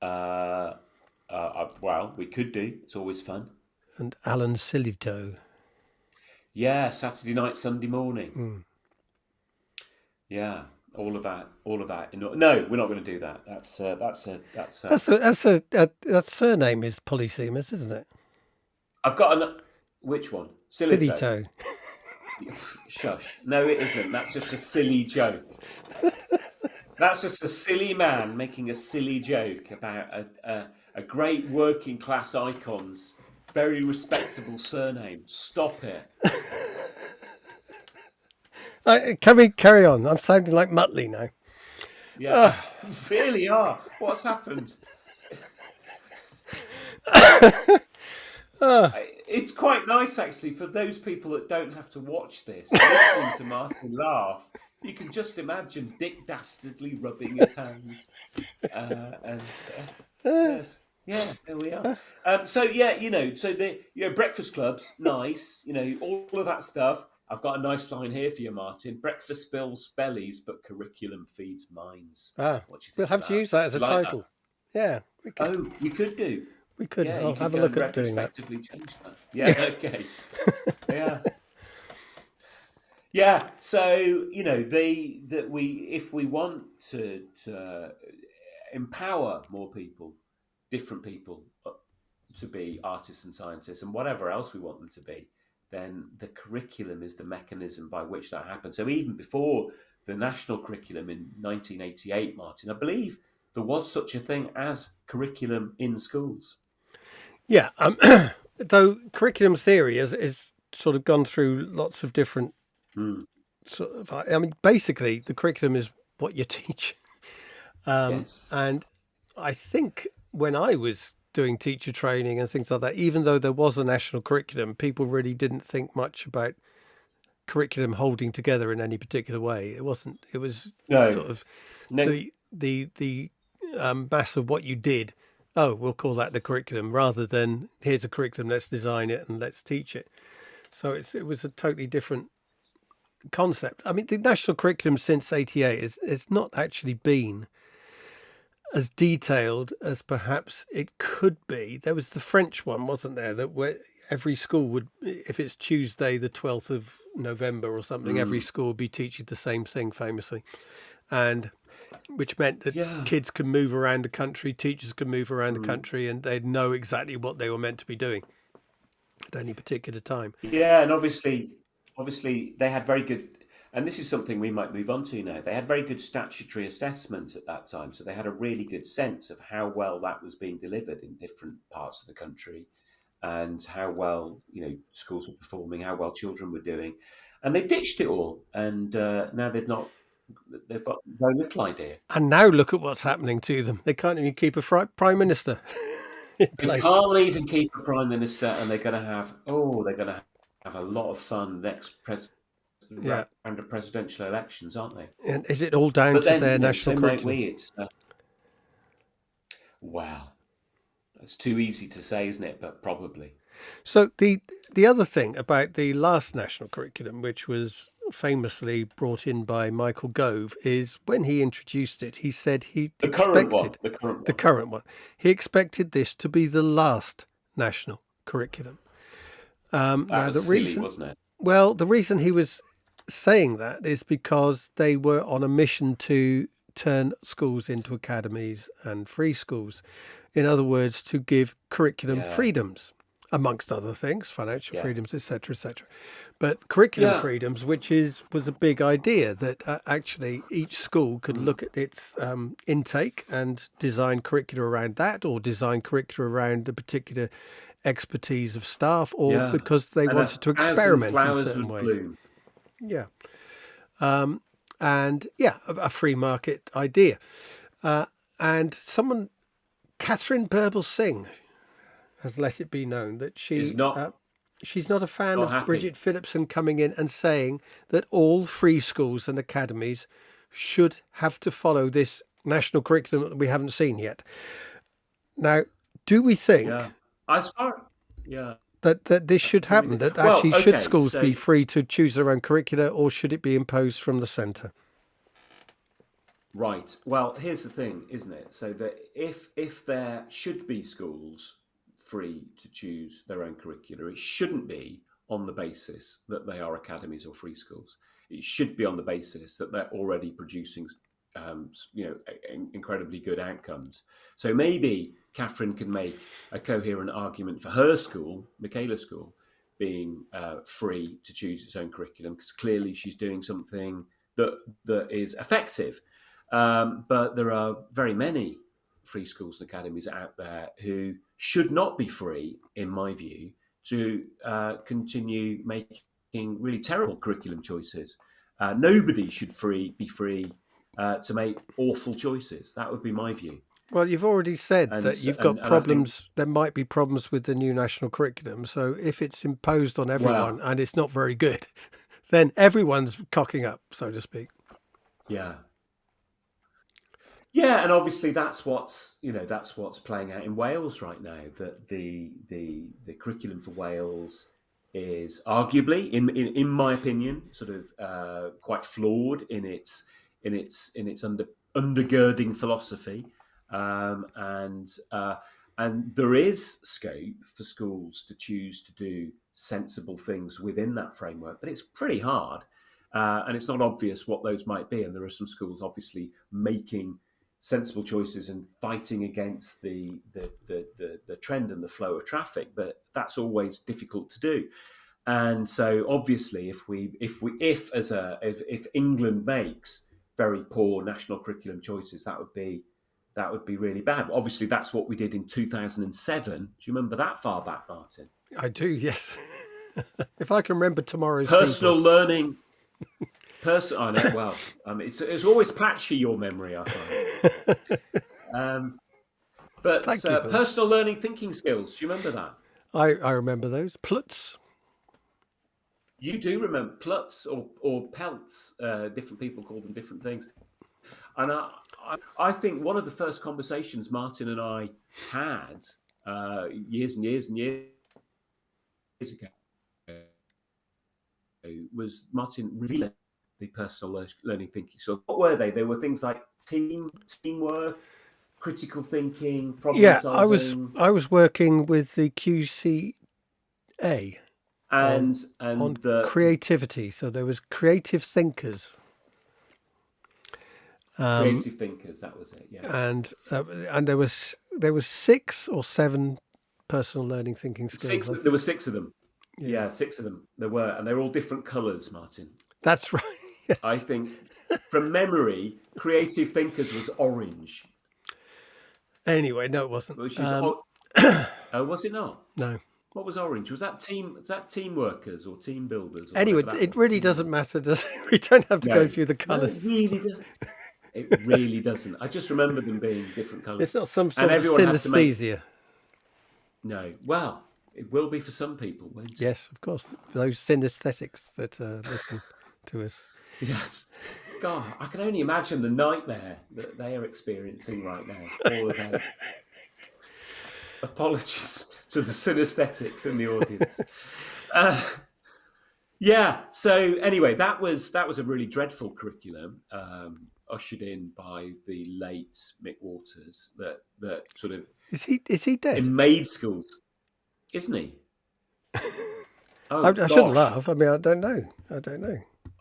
Well, we could do. It's always fun.
And Alan Sillitoe.
Yeah, Saturday night, Sunday morning. Yeah, all of that. No, we're not going to do that.
That surname is Polysemous, isn't it?
I've got which one?
Sillitoe.
Shush. No, it isn't. That's just a silly joke. That's just a silly man making a silly joke about a great working class icon's very respectable surname. Stop it.
Can we carry on? I'm sounding like Muttley now.
Yeah, you really are. What's happened? It's quite nice, actually, for those people that don't have to watch this, listening to Martin laugh. You can just imagine Dick dastardly rubbing his hands. Yes. Yeah, there we are. So the breakfast clubs, nice. All of that stuff. I've got a nice line here for you, Martin. Breakfast spills bellies, but curriculum feeds minds.
What do you think? We'll have to use that as a title. That? Yeah.
We could do.
We could.
Yeah,
I'll have a look at doing that.
Change that. Yeah. Okay. Yeah. Yeah. So if we want to empower more people, different people, to be artists and scientists and whatever else we want them to be, then the curriculum is the mechanism by which that happens. So even before the national curriculum in 1988, Martin, I believe there was such a thing as curriculum in schools.
Yeah. Though curriculum theory is sort of gone through lots of different sort of. I mean, basically, the curriculum is what you teach.
Yes.
And I think when I was doing teacher training and things like that, even though there was a national curriculum, people really didn't think much about curriculum holding together in any particular way. It wasn't. It was sort of the mass of what you did. Oh, we'll call that the curriculum, rather than here's a curriculum, let's design it and let's teach it. So it was a totally different concept. I mean, the national curriculum since '88 is not actually been as detailed as perhaps it could be. There was the French one, wasn't there, that where every school would, if it's Tuesday the 12th of November or something, every school would be teaching the same thing famously, and which meant that kids could move around the country, teachers could move around the country, and they'd know exactly what they were meant to be doing at any particular time.
Yeah, and obviously they had very good, and this is something we might move on to now. They had very good statutory assessment at that time, so they had a really good sense of how well that was being delivered in different parts of the country, and how well schools were performing, how well children were doing, and they ditched it all, and now they've got very little idea.
And now look at what's happening to them. They can't even keep a prime minister.
They can't even keep a prime minister, and they're going to have a lot of fun next round of presidential elections, aren't they?
And is it all down to their national curriculum?
Well, it's too easy to say, isn't it? But probably.
So the other thing about the last national curriculum, which was famously brought in by Michael Gove, is when he introduced it, he said the current one. He expected this to be the last national curriculum.
That was silly, wasn't it?
Well, the reason he was saying that is because they were on a mission to turn schools into academies and free schools. In other words, to give curriculum freedoms, amongst other things, financial freedoms, etc., etc. But curriculum
Yeah.
freedoms, which was a big idea that actually each school could look at its intake and design curricula around that, or design curricula around a particular expertise of staff, or
Yeah.
because they
And
wanted to
1,000
experiment in
flowers
certain
would
ways.
bloom.
Yeah. And yeah, a free market idea. And someone, Catherine Burble Singh, has let it be known that
Is
she's not a fan
not
of
happy.
Bridget Phillipson coming in and saying that all free schools and academies should have to follow this national curriculum that we haven't seen yet. Now, do we think
Yeah. As far, yeah.
that this should
Do we
happen?
think?
That
Well,
actually should
okay.
schools
So
be free to choose their own curricula, or should it be imposed from the centre?
right. Well, here's the thing, isn't it? So that if there should be schools free to choose their own curricula, it shouldn't be on the basis that they are academies or free schools. It should be on the basis that they're already producing, incredibly good outcomes. So maybe Catherine can make a coherent argument for her school, Michaela's school, being free to choose its own curriculum, because clearly she's doing something that is effective. But there are very many free schools and academies out there who should not be free, in my view, to continue making really terrible curriculum choices. Nobody should be free to make awful choices. That would be my view.
Well, you've already said
And
that
so-
you've got
and I think,
problems. There might be problems with the new national curriculum. So if it's imposed on everyone
well,
and it's not very good, then everyone's cocking up, so to speak.
yeah. Yeah, and obviously that's what's playing out in Wales right now. That the curriculum for Wales is arguably, in my opinion, sort of quite flawed in its undergirding philosophy, and there is scope for schools to choose to do sensible things within that framework, but it's pretty hard, and it's not obvious what those might be. And there are some schools obviously making sensible choices and fighting against the trend and the flow of traffic, but that's always difficult to do. And so obviously if England makes very poor national curriculum choices, that would be really bad. Obviously that's what we did in 2007. Do you remember that far back, Martin?
I do, yes. If I can remember tomorrow's
Personal
people.
learning. I know. Well, it's always patchy, your memory, I find. But
Thank you for that.
personal learning thinking skills. Do you remember that?
I remember those. Plutz.
You do remember Plutz or Pelts. Different people call them different things. And I think one of the first conversations Martin and I had years and years and years ago was Martin really the personal learning thinking. So what were they? They were things like teamwork, critical thinking, problem
Yeah,
solving,
I was working with the QCA
and
on
the
creativity. So there was creative thinkers,
creative thinkers. That was it. Yeah.
and there was 6 or 7 personal learning thinking skills.
There were 6 of them.
Yeah.
Yeah, 6 of them. There were, and they're all different colours, Martin.
That's right. Yes.
I think, from memory, creative thinkers was orange.
Anyway, no, it wasn't.
Which is oh, was it not?
No.
What was orange? Was that team workers or team builders? Or
Anyway,
whatever that
it
was?
really doesn't matter, does it? We don't have to go through the
No,
colours.
it really doesn't. It really doesn't. I just remember them being different colours.
It's not some sort
And
of
everyone has to make-
synesthesia.
No. Well, it will be for some people, won't it?
Yes, of course. Those synesthetics that listen to us.
Yes. God, I can only imagine the nightmare that they are experiencing right now. All of them. Apologies to the synesthetics in the audience. Yeah. So anyway, that was a really dreadful curriculum, ushered in by the late Mick Waters. That sort of
Is he dead?
in maid schools, isn't he? Oh,
I shouldn't
gosh.
laugh. I mean, I don't know.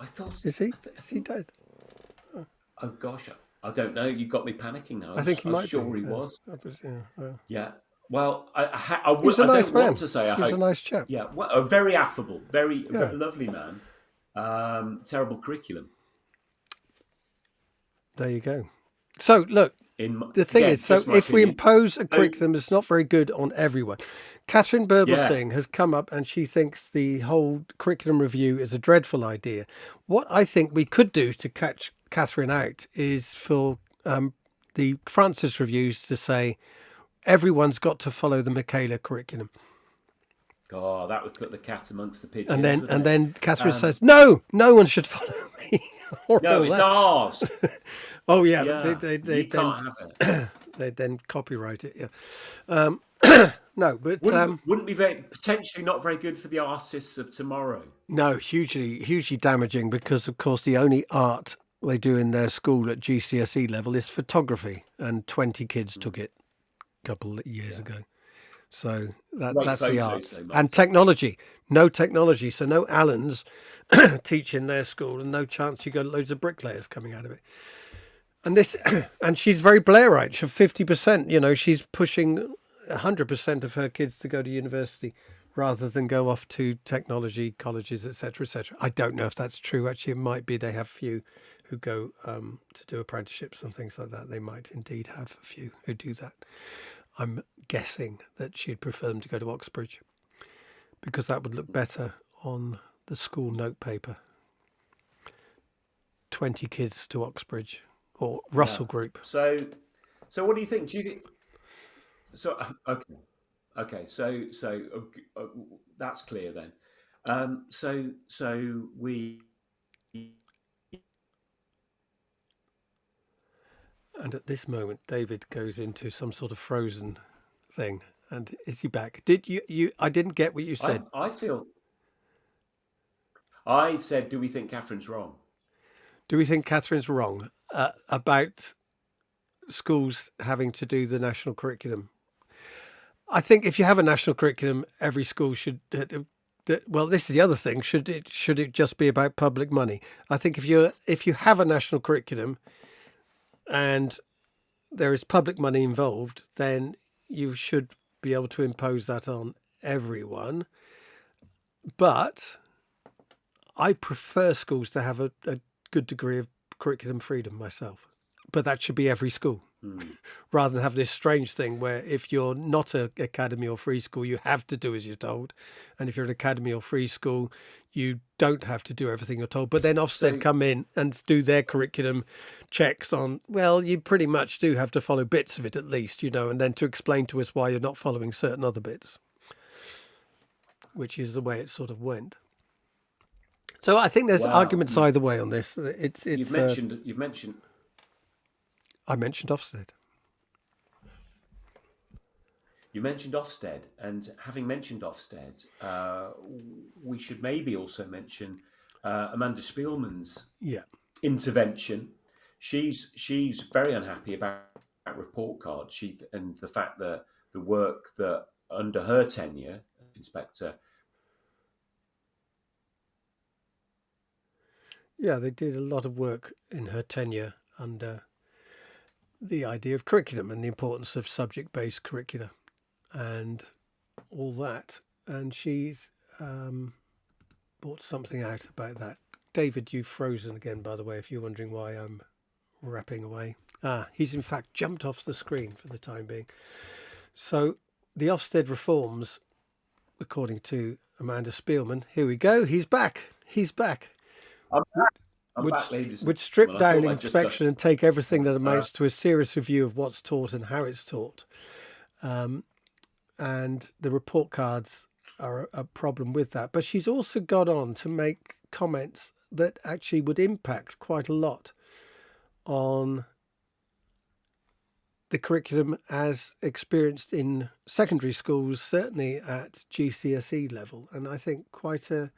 I thought.
Is he? Is he dead?
Oh gosh, I don't know. You got me panicking now.
I think he
I'm
might
sure
be.
he was.
Yeah.
Yeah. Well,
He was a
I
nice
don't
man.
want to say I
He was a
hope.
nice chap.
Yeah, well, a very affable, very,
Yeah.
lovely man. Terrible curriculum.
There you go. So look,
In
the thing
again,
is, so
just my
if we
opinion.
impose a
So,
curriculum that's not very good on everyone, Catherine
yeah.
Singh has come up and she thinks the whole curriculum review is a dreadful idea. What I think we could do to catch Catherine out is for the Francis reviews to say everyone's got to follow the Michaela curriculum.
Oh, that would put the cat amongst the pigeons,
And then
wouldn't it?
Catherine says, no one should follow me. Or
No,
all
it's
that.
ours.
Oh yeah,
Yeah,
they
you
then
can't have it.
they then copyright it. Yeah. No, but
Wouldn't be very potentially not very good for the artists of tomorrow.
no, hugely damaging because of course the only art they do in their school at GCSE level is photography, and 20 kids took it a couple of years ago. So
Great
that's the
photos,
arts.
though,
And
Martin.
technology. No technology. So no Allens teach in their school, and no chance you got loads of bricklayers coming out of it. And this, and she's very Blairite. She's 50%. You know, she's pushing 100% of her kids to go to university rather than go off to technology colleges, etc., etc. I don't know if that's true. Actually, it might be. They have a few who go to do apprenticeships and things like that. They might indeed have a few who do that. I'm guessing that she'd prefer them to go to Oxbridge because that would look better on the school note paper. 20 kids to Oxbridge or Russell Group.
So what do you think? Do you think? So okay. So that's clear then. So we.
And at this moment, David goes into some sort of frozen thing. And is he back? Did you? I didn't get what you said.
I feel. I said, do we think Catherine's wrong?
Do we think Catherine's wrong about schools having to do the national curriculum? I think if you have a national curriculum, every school should. Well, this is the other thing. Should it just be about public money? I think if you have a national curriculum and there is public money involved, then you should be able to impose that on everyone. But I prefer schools to have a good degree of curriculum freedom myself. But that should be every school, rather than have this strange thing where if you're not an academy or free school, you have to do as you're told. And if you're an academy or free school, you don't have to do everything you're told. But then Ofsted come in and do their curriculum checks on, well, you pretty much do have to follow bits of it at least, you know, and then to explain to us why you're not following certain other bits, which is the way it sort of went. So I think there's arguments either way on this. You've
mentioned.
I mentioned Ofsted.
You mentioned Ofsted, and having mentioned Ofsted, we should maybe also mention Amanda Spielman's intervention. She's very unhappy about report cards. And the fact that the work that under her tenure, Inspector.
Yeah, they did a lot of work in her tenure under the idea of curriculum and the importance of subject-based curricula and all that. And she's brought something out about that. David, you've frozen again, by the way, if you're wondering why I'm rapping away. He's in fact jumped off the screen for the time being. So the Ofsted reforms, according to Amanda Spielman, here we go. He's back.
I'm back, ladies.
Would strip down inspection and take everything that amounts to a serious review of what's taught and how it's taught. And the report cards are a problem with that. But she's also got on to make comments that actually would impact quite a lot on the curriculum as experienced in secondary schools, certainly at GCSE level. And I think quite a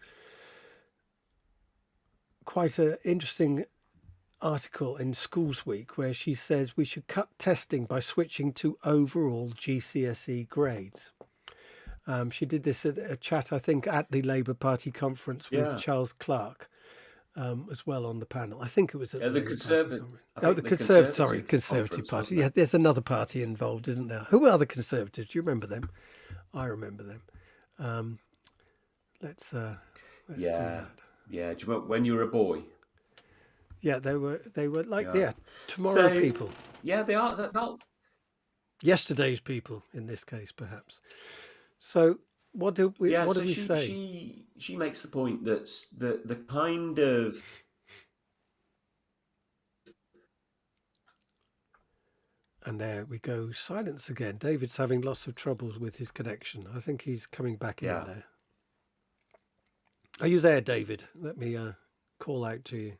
interesting article in Schools Week where she says we should cut testing by switching to overall GCSE grades. She did this at a chat, I think, at the Labour Party conference with Charles Clarke. as well on the panel. I think it was at the
The
Labour Party
Conservative,
Congress.
I
Oh,
think
the
the
Conservative
Conservative
Conservative
conference,
Party.
wasn't
Yeah,
it?
there's another party involved, isn't there? Who are the Conservatives? Do you remember them? I remember them. Let's do
Yeah,
that.
yeah. Do you remember when you were a boy?
Yeah, they were like
Yeah.
tomorrow
So
people,
yeah, they are. They'll,
yesterday's people in this case, perhaps. So what do we
yeah.
what do
So
we say?
she makes the point that the kind of
And there we go, silence again. David's having lots of troubles with his connection. I think he's coming back in
yeah.
there. Are you there, David? Let me call out to you.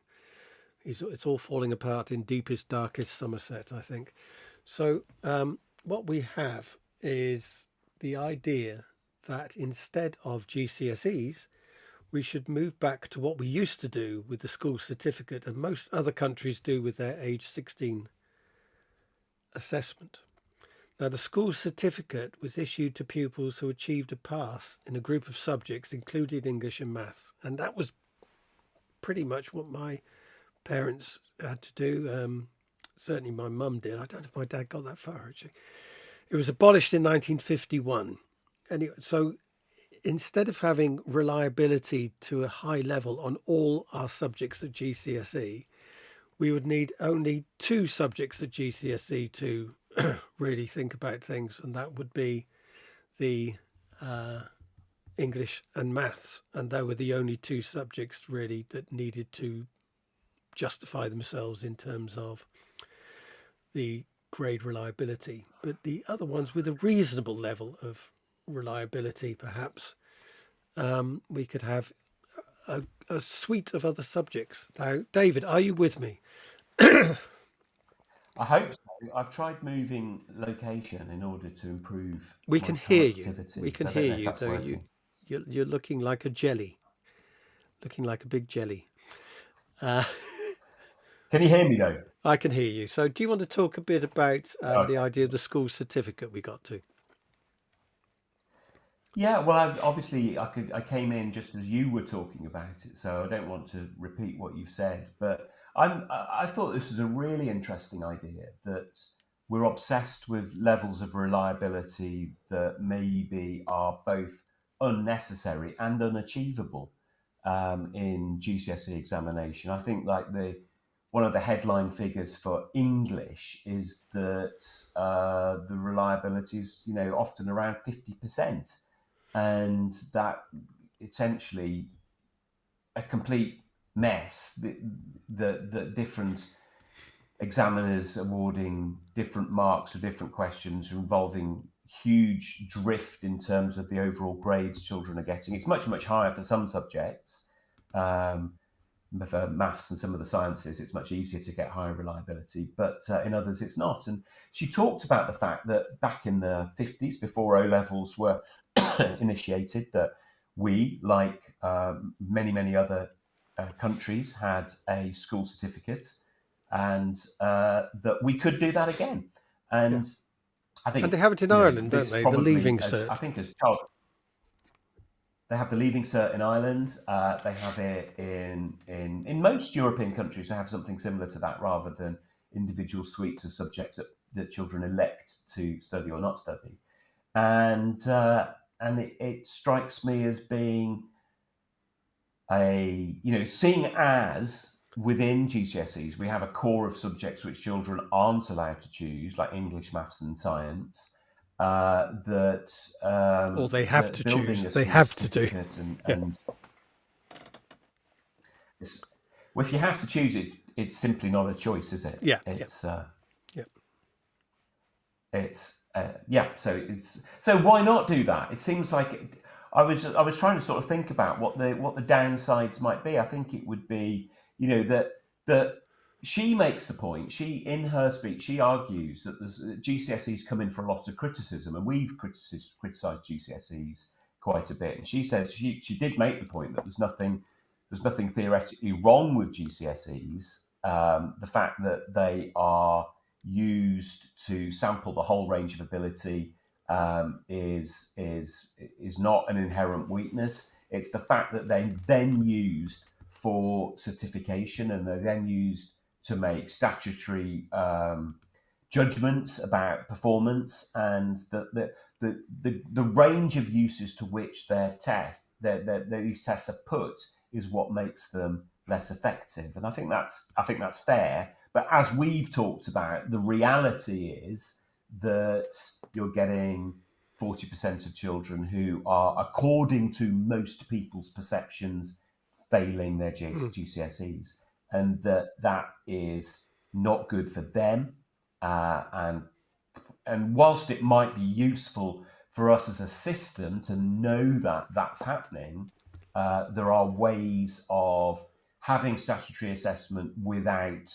It's all falling apart in deepest, darkest Somerset, I think. So what we have is the idea that instead of GCSEs, we should move back to what we used to do with the school certificate, and most other countries do with their age 16 assessment. Now, the school certificate was issued to pupils who achieved a pass in a group of subjects, including English and maths, and that was pretty much what my parents had to do. Certainly my mum did. I don't know if my dad got that far, actually. It was abolished in 1951. Anyway, so instead of having reliability to a high level on all our subjects at GCSE, we would need only 2 subjects at GCSE to really think about things, and that would be the English and maths, and they were the only 2 subjects really that needed to justify themselves in terms of the grade reliability. But the other ones with a reasonable level of reliability, perhaps, we could have a suite of other subjects. Now, David, are you with me?
I hope so. I've tried moving location in order to improve
We
my
can hear you.
connectivity.
We can
So I don't
hear
know if
you,
that's
though.
working.
You're looking like a jelly, looking like a big jelly. Uh,
Can you hear me though?
I can hear you. So, do you want to talk a bit about the
Okay.
idea of the school certificate we got to?
Yeah, well, obviously, I came in just as you were talking about it, so I don't want to repeat what you've said. But I thought this was a really interesting idea that we're obsessed with levels of reliability that maybe are both unnecessary and unachievable in GCSE examination. I think like the one of the headline figures for English is that the reliability is often around 50%, and that essentially a complete mess. The different examiners awarding different marks for different questions involving huge drift in terms of the overall grades children are getting. It's much higher for some subjects. For maths and some of the sciences, it's much easier to get higher reliability, but in others, it's not. And she talked about the fact that back in the 50s, before O levels were initiated, that we, like many other countries, had a school certificate, and that we could do that again.
Yeah.
And I
And they
think
have it in Ireland, don't
this
they? The leaving
probably, I
cert.
think, as child. They have the Leaving Cert in Ireland. They have it in most European countries. They have something similar to that, rather than individual suites of subjects that children elect to study or not study. And it strikes me as being seeing as within GCSEs we have a core of subjects which children aren't allowed to choose, like English, maths, and science.
Or they have
That
to
building
choose.
a
They
school
have to do.
certificate
Yeah.
and well, if you have to choose it, it's simply not a choice, is it?
Yeah.
It's
Yeah.
So why not do that? It seems like I was trying to sort of think about what the downsides might be. I think it would be that she makes the point. She, in her speech, she argues that GCSEs come in for a lot of criticism, and we've criticised GCSEs quite a bit. And she says she did make the point that there's nothing theoretically wrong with GCSEs. The fact that they are used to sample the whole range of ability is not an inherent weakness. It's the fact that they're then used for certification, and they're then used to make statutory judgments about performance, and the range of uses to which these tests are put is what makes them less effective. And I think that's fair. But as we've talked about, the reality is that you're getting 40% of children who are, according to most people's perceptions, failing their GCSEs, and that is not good for them. And whilst it might be useful for us as a system to know that that's happening, there are ways of having statutory assessment without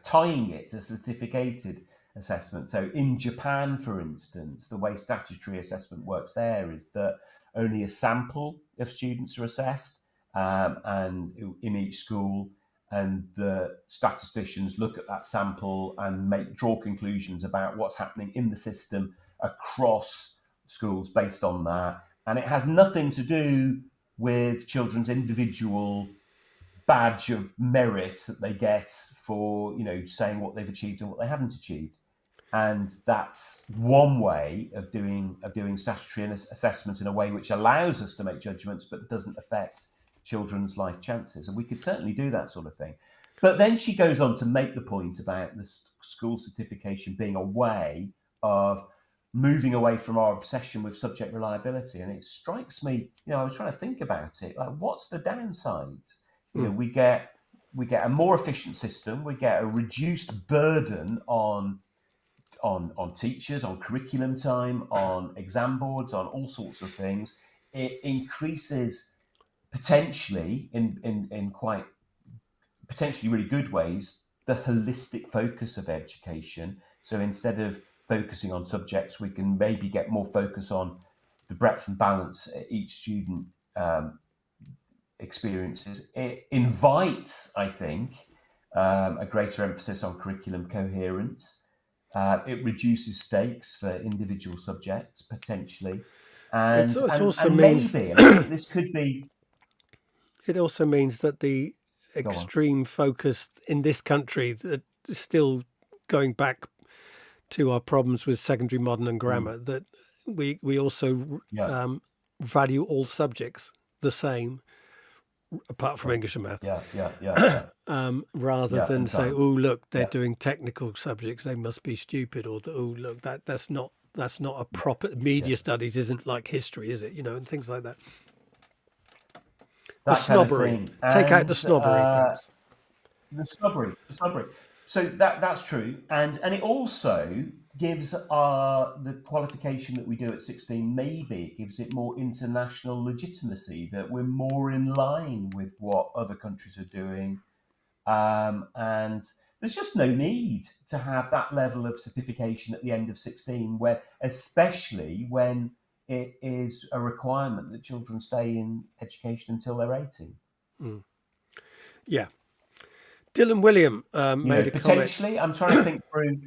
tying it to certificated assessment. So in Japan, for instance, the way statutory assessment works there is that only a sample of students are assessed, and in each school, and the statisticians look at that sample and draw conclusions about what's happening in the system across schools based on that. And it has nothing to do with children's individual badge of merit that they get for, saying what they've achieved and what they haven't achieved. And that's one way of doing statutory assessment in a way which allows us to make judgments but doesn't affect children's life chances. And we could certainly do that sort of thing. But then she goes on to make the point about the school certification being a way of moving away from our obsession with subject reliability. And it strikes me, I was trying to think about it, like, what's the downside? We get a more efficient system, we get a reduced burden on teachers, on curriculum time, on exam boards, on all sorts of things. It increases potentially in quite potentially really good ways the holistic focus of education. So instead of focusing on subjects, we can maybe get more focus on the breadth and balance each student experiences. It invites, I think, a greater emphasis on curriculum coherence. It reduces stakes for individual subjects potentially, and maybe this could be.
It also means that the extreme focus in this country, that is still going back to our problems with secondary modern and grammar, that we also value all subjects the same, apart from English and maths. Rather than say, oh look, they're doing technical subjects, they must be stupid, or oh look, that's not a proper media studies isn't like history, is it? And things like that. The snobbery. Take out the snobbery, perhaps.
The snobbery. So that's true, and it also gives the qualification that we do at 16. Maybe it gives it more international legitimacy, that we're more in line with what other countries are doing, and there's just no need to have that level of certification at the end of 16, especially when it is a requirement that children stay in education until they're 18.
Yeah. Dylan William made a
potentially
comment.
I'm trying to think through.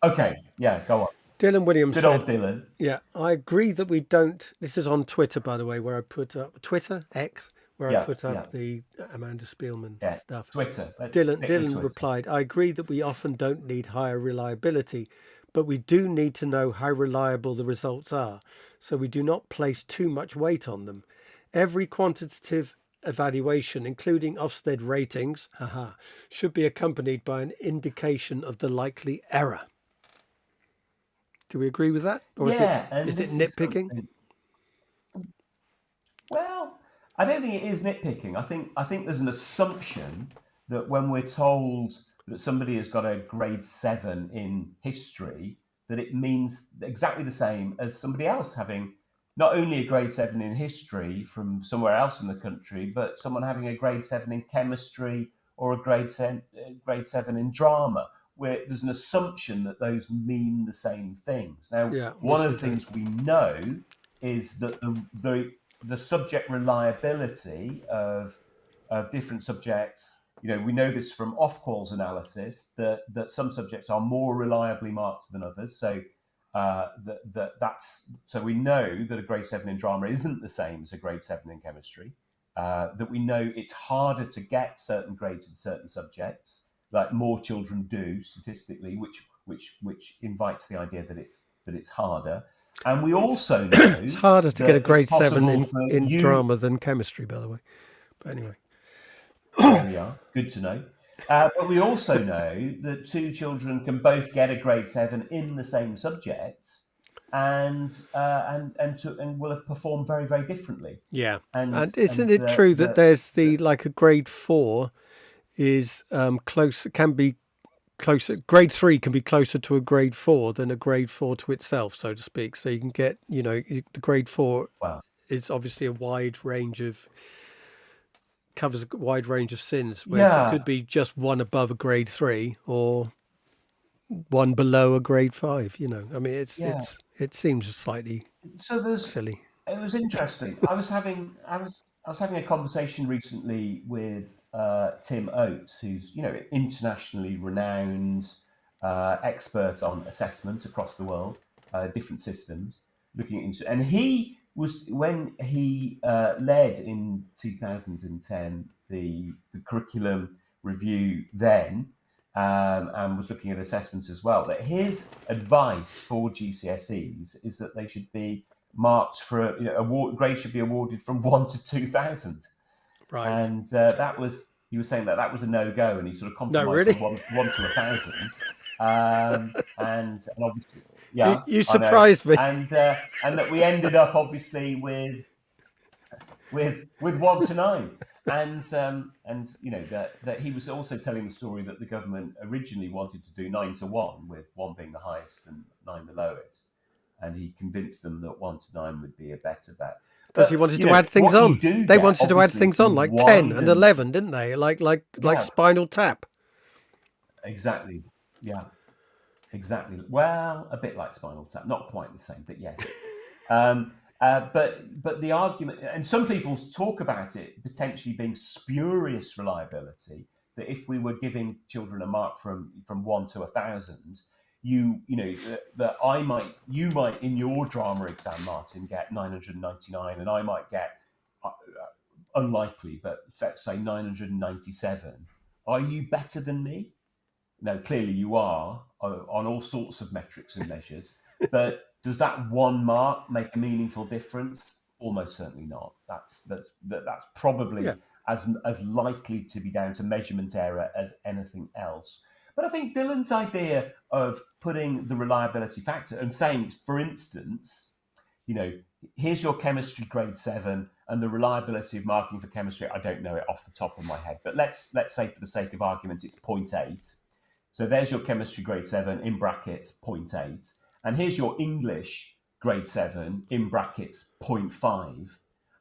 Okay, yeah, go on.
Dylan Williams
Good
said,
old Dylan.
Yeah, I agree that we don't. This is on Twitter, by the way, where I put up Twitter X, where I put up the Amanda Spielman stuff.
Twitter.
Dylan replied, I agree that we often don't need higher reliability, but we do need to know how reliable the results are, so we do not place too much weight on them. Every quantitative evaluation, including Ofsted ratings, should be accompanied by an indication of the likely error. Do we agree with that? Or is it nitpicking?
Well, I don't think it is nitpicking. I think there's an assumption that when we're told that somebody has got a grade 7 in history, that it means exactly the same as somebody else having not only a grade 7 in history from somewhere else in the country, but someone having a grade 7 in chemistry or a grade 7 in drama, where there's an assumption that those mean the same things. Now, one of the things we know is that the subject reliability of different subjects, we know this from Ofqual's analysis, that some subjects are more reliably marked than others. So that's so we know that a grade 7 in drama isn't the same as a grade 7 in chemistry. That we know it's harder to get certain grades in certain subjects, like more children do statistically, which invites the idea that it's harder. And we also know
It's harder to get a grade 7 in
you.
drama than chemistry, by the way. But anyway,
There we are. Good to know. But we also know that two children can both get a grade 7 in the same subject, and will have performed very, very differently.
yeah.
And
isn't it true that there's like a grade 4 is close, can be closer, grade 3 can be closer to a grade 4 than a grade 4 to itself, so to speak. So you can get, the grade 4
wow.
is obviously covers a wide range of sins, whereas it could be just one above a grade 3 or one below a grade 5. I mean, it seems slightly silly.
It was interesting. I was having a conversation recently with Tim Oates, who's internationally renowned expert on assessment across the world, different systems, looking into. And he was, when he led in 2010 the curriculum review then, and was looking at assessments as well, that his advice for GCSEs is that they should be marked for grade should be awarded from 1 to 2,000.
Right.
And he was saying that was a no-go, and he sort of compromised
really?
from 1 to 1,000. And obviously, yeah,
you surprised me.
And that we ended up obviously with 1 to 9. And that he was also telling the story that the government originally wanted to do 9 to 1, with 1 being the highest and 9 the lowest, and he convinced them that 1 to 9 would be a better bet.
Because he wanted to add things on. They wanted to add things on, like 10 and 11, didn't they? Like Spinal Tap.
Exactly. Yeah. Exactly. Well, a bit like Spinal Tap, not quite the same, but yes. But the argument, and some people talk about it potentially being spurious reliability, that if we were giving children a mark from 1 to 1,000, you might in your drama exam, Martin, get 999, and I might get unlikely, but let's say 997. Are you better than me? No, clearly you are on all sorts of metrics and measures, but does that 1 mark make a meaningful difference? Almost certainly not. That's probably as likely to be down to measurement error as anything else. But I think Dylan's idea of putting the reliability factor and saying, for instance, here's your chemistry grade 7, and the reliability of marking for chemistry, I don't know it off the top of my head, but let's say for the sake of argument it's 0.8. So there's your chemistry grade 7 in brackets 0.8, and here's your English grade 7 in brackets 0.5.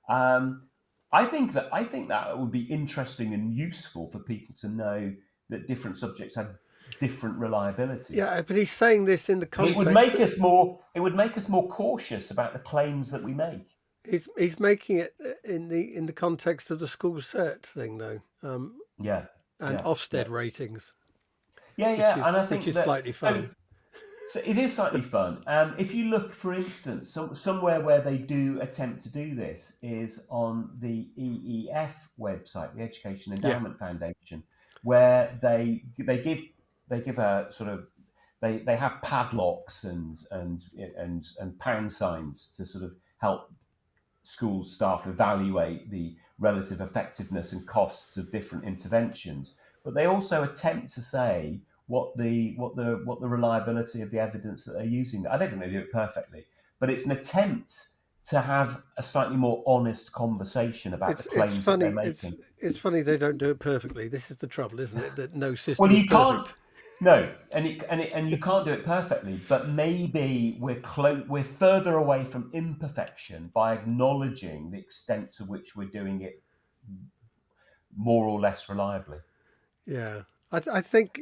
I think that would be interesting and useful for people to know that different subjects have different reliability.
Yeah, but he's saying this in the context.
It would make us more cautious about the claims that we make.
He's making it in the context of the school cert thing, though. And Ofsted ratings.
And I think
which is slightly fun.
So it is slightly fun. If you look, for instance, somewhere where they do attempt to do this is on the EEF website, the Education Endowment Foundation, where they give a sort of they have padlocks and pound signs to sort of help school staff evaluate the relative effectiveness and costs of different interventions. But they also attempt to say what the reliability of the evidence that they're using. I don't think they do it perfectly, but it's an attempt to have a slightly more honest conversation about the claims that they're making.
It's funny they don't do it perfectly. This is the trouble, isn't it? That no system is perfect.
No, and you can't do it perfectly. But maybe we're further away from imperfection by acknowledging the extent to which we're doing it more or less reliably.
Yeah, I think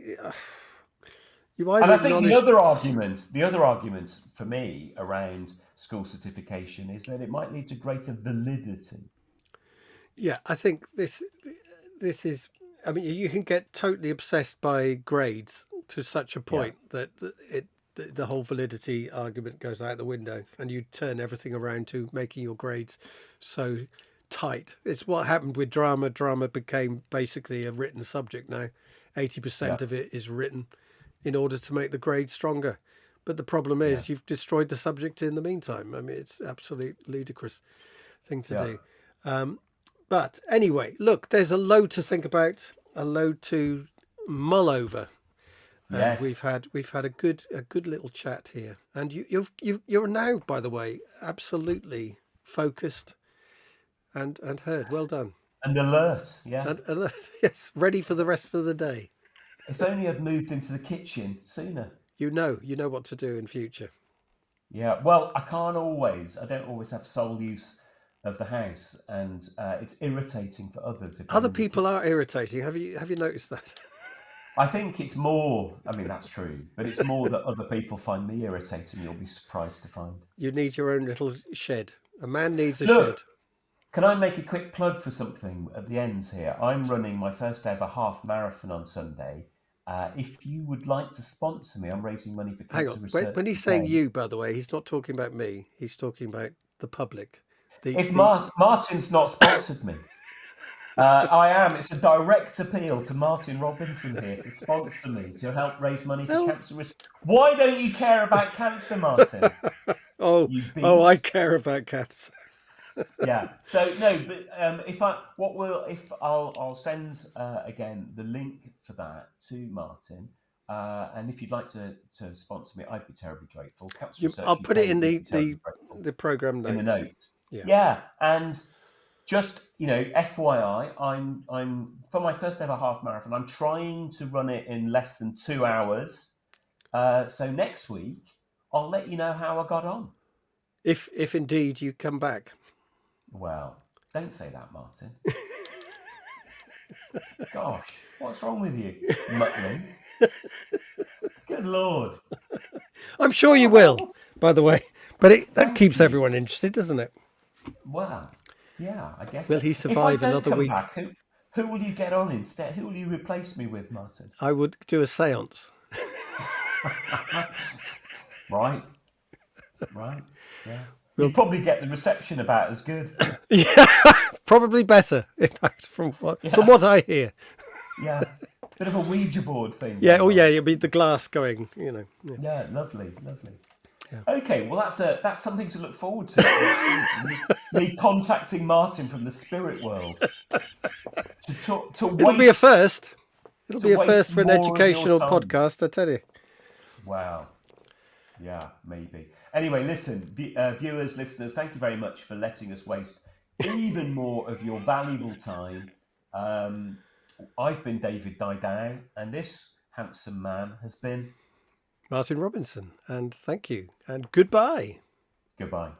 you either.
And I think the other argument for me around school certification is that it might lead to greater validity.
Yeah, I think this is. I mean, you can get totally obsessed by grades to such a point that the whole validity argument goes out the window, and you turn everything around to making your grades so tight. It's what happened with drama. Drama became basically a written subject now. 80% of it is written in order to make the grade stronger. But the problem is you've destroyed the subject in the meantime. I mean, it's absolutely ludicrous thing to do. But anyway, look, there's a load to think about, a load to mull over. And we've had a good little chat here. And you're now, by the way, absolutely focused and heard. Well done.
And alert,
And alert, yes, ready for the rest of the day.
If only I'd moved into the kitchen sooner.
You know what to do in future.
Yeah, well, I don't always have sole use of the house, and it's irritating for others.
Other people are irritating. Have you noticed that?
I think it's more, I mean, that's true, but it's more that other people find me irritating, you'll be surprised to find.
You need your own little shed. A man needs a shed.
Can I make a quick plug for something at the ends here? I'm running my first ever half marathon on Sunday. If you would like to sponsor me, I'm raising money for cancer research.
When he's saying you, by the way, he's not talking about me. He's talking about the public.
Martin's not sponsored me, I am. It's a direct appeal to Martin Robinson here to sponsor me to help raise money for cancer research. Why don't you care about cancer, Martin?
I care about cancer.
Yeah. So no, but I'll send again the link for that to Martin, and if you'd like to sponsor me, I'd be terribly grateful.
I'll put it in the program notes.
In the notes. Yeah, and just FYI, I'm for my first ever half marathon. I'm trying to run it in less than 2 hours. So next week I'll let you know how I got on.
If indeed you come back.
Well, don't say that, Martin. Gosh, what's wrong with you, muttling? Good Lord.
I'm sure you will, by the way. But that keeps everyone interested, doesn't it?
Well, yeah, I guess.
Will he survive another week?
Back, who will you get on instead? Who will you replace me with, Martin?
I would do a séance.
Right. Yeah. You'll probably get the reception about as good.
Yeah, probably better, in fact, from what I hear.
Yeah, bit of a Ouija board thing.
Yeah, you'll be the glass going,
Yeah, lovely. Yeah. Okay, well that's something to look forward to. me contacting Martin from the spirit world.
It'll be a first. It'll be a first for an educational podcast, I tell you.
Wow. Yeah, maybe. Anyway, listen, viewers, listeners, thank you very much for letting us waste even more of your valuable time. I've been David Didau, and this handsome man has been
Martin Robinson. And thank you, and goodbye.
Goodbye.